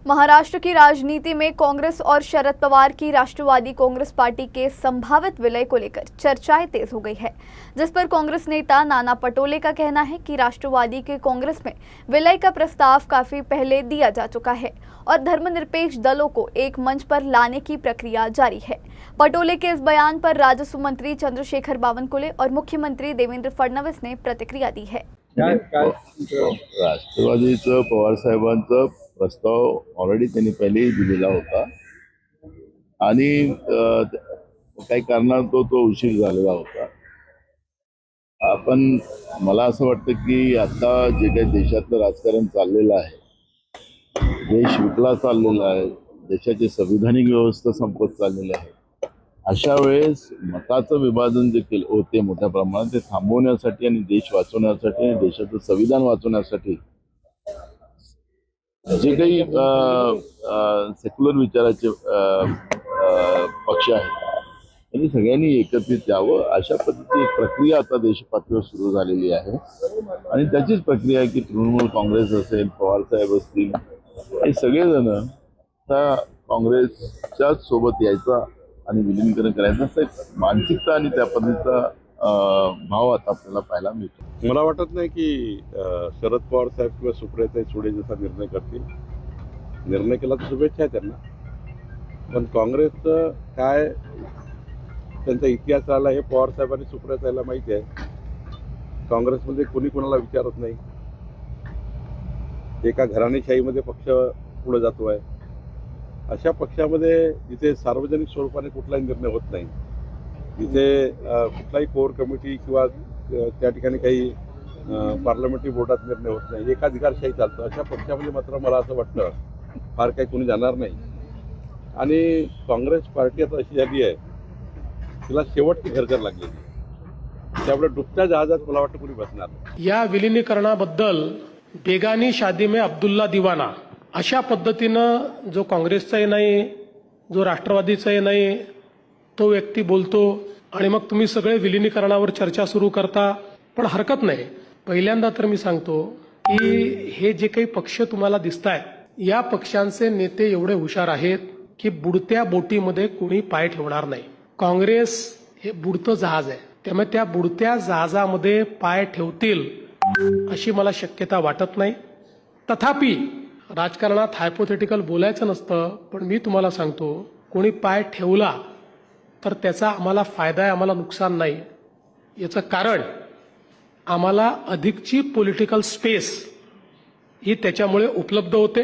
महाराष्ट्र की राजनीति में कांग्रेस और शरद पवार की राष्ट्रवादी कांग्रेस पार्टी के संभावित विलय को लेकर चर्चाएं तेज हो गई है, जिस पर कांग्रेस नेता नाना पटोले का कहना है कि राष्ट्रवादी के कांग्रेस में विलय का प्रस्ताव काफी पहले दिया जा चुका है और धर्मनिरपेक्ष दलों को एक मंच पर लाने की प्रक्रिया जारी है। पटोले के इस बयान पर राजस्व मंत्री चंद्रशेखर बावनकुळे और मुख्यमंत्री देवेंद्र फडणवीस ने प्रतिक्रिया दी है। राष्ट्रवादीचं पवार साहेबांचा प्रस्ताव ऑलरेडी त्यांनी पहिलेही दिलेला होता आणि काही कारणाने तो उशीर झालेला होता। आपण मला असं वाटतं की आता जे काही देशातलं राजकारण चाललेलं आहे, देश विकला चाललेला आहे, देशाची संविधानिक व्यवस्था संपत चाललेली आहे, अशा वेळेस मताचं विभाजन जे केलं होते मोठ्या प्रमाणात ते थांबवण्यासाठी आणि देश वाचवण्यासाठी आणि देशाचं संविधान वाचवण्यासाठी जे काही सेक्युलर विचाराचे पक्ष आहेत त्यांनी सगळ्यांनी एकत्रित यावं अशा पद्धतीची एक प्रक्रिया आता देशपातळीवर सुरू झालेली आहे आणि त्याचीच प्रक्रिया आहे की तृणमूल काँग्रेस असेल, पवार साहेब असतील, हे सगळेजण त्या काँग्रेसच्या सोबत यायचा आणि विलीनीकरण करायचं असं मानसिकता आणि त्या पद्धतीचा भाव आता आपल्याला पाहायला मिळतो। मला वाटत नाही की शरद पवार साहेब किंवा सुप्रियाताई सुळे जसा निर्णय करतील, निर्णय केला तर शुभेच्छा आहे त्यांना, पण काँग्रेसचं काय त्यांचा इतिहास आला हे पवार साहेब आणि सुप्रियाताईला माहिती आहे। काँग्रेसमध्ये कोणी कोणाला विचारत नाही, एका घराणेशाहीमध्ये पक्ष पुढे जातो आहे। अशा पक्षामध्ये जिथे सार्वजनिक स्वरूपाने कुठलाही निर्णय होत नाही, तिथे कुठलाही कोर कमिटी किंवा त्या ठिकाणी काही पार्लमेंटरी बोर्डात निर्णय होत नाही, एकाधिकारशाही चालतं। अशा पक्षामध्ये मात्र मला असं वाटतं फार काही कोणी जाणार नाही आणि काँग्रेस पार्टी आता अशी झाली आहे तिला शेवटची घरघर लागलेली, त्यामुळे डुबत्या जहाजात मला वाटतं कोणी बसणार नाही। या विलिनीकरणाबद्दल बेगानी शादी में अब्दुल्ला दिवाना अशा पद्धतीनं जो काँग्रेसचाही नाही, जो राष्ट्रवादीचाही नाही, तो व्यक्ती बोलतो आणि मग तुम्ही सगळे विलिनीकरणावर चर्चा सुरू करता, पण हरकत नाही। पहिल्यांदा तर मी सांगतो की हे जे काही पक्ष तुम्हाला दिसतायत, या पक्षांचे नेते एवढे हुशार आहेत की बुडत्या बोटीमध्ये कोणी पाय ठेवणार नाही। काँग्रेस हे बुडतं जहाज आहे, त्यामुळे त्या बुडत्या जहाजामध्ये पाय ठेवतील अशी मला शक्यता वाटत नाही। तथापि राजकारणात हायपोथेटिकल बोलायचं नसतं, पण मी तुम्हाला सांगतो कोणी पाय ठेवला तर त्याचा आम्हाला फायदा आहे, आम्हाला नुकसान नाही। याचं कारण आम्हाला अधिकची पॉलिटिकल स्पेस ही त्याच्यामुळे उपलब्ध होते।